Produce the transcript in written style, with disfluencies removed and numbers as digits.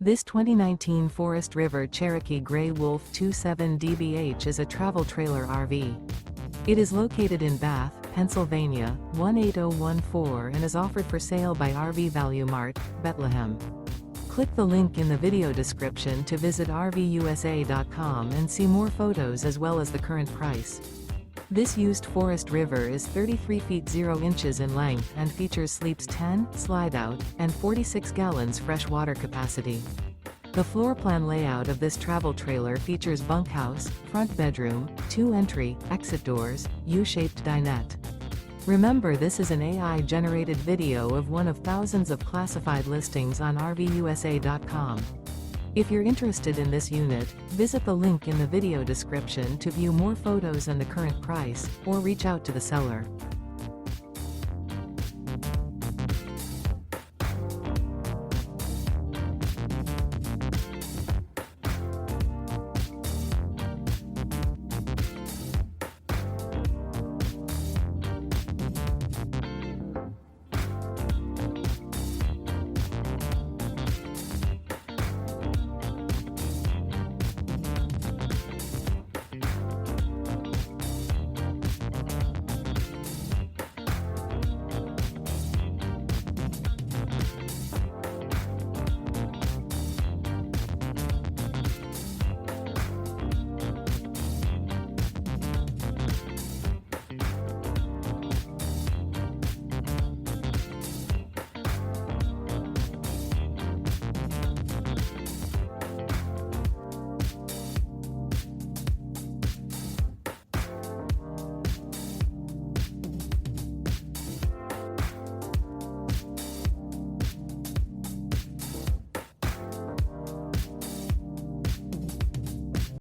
This 2019 Forest River Cherokee Grey Wolf 27 DBH is a travel trailer RV. It is located in Bath, Pennsylvania, 18014 and is offered for sale by RV Value Mart, Behtlehem. Click the link in the video description to visit RVUSA.com and see more photos as well as the current price. This used Forest River is 33 feet 0 inches in length and features sleeps 10, Slideout, and 46 gallons fresh water capacity. The floor plan layout of this travel trailer features bunkhouse, front bedroom, 2 entry, exit doors, U-shaped dinette. Remember, this is an AI-generated video of one of thousands of classified listings on RVUSA.com. If you're interested in this unit, visit the link in the video description to view more photos and the current price, or reach out to the seller.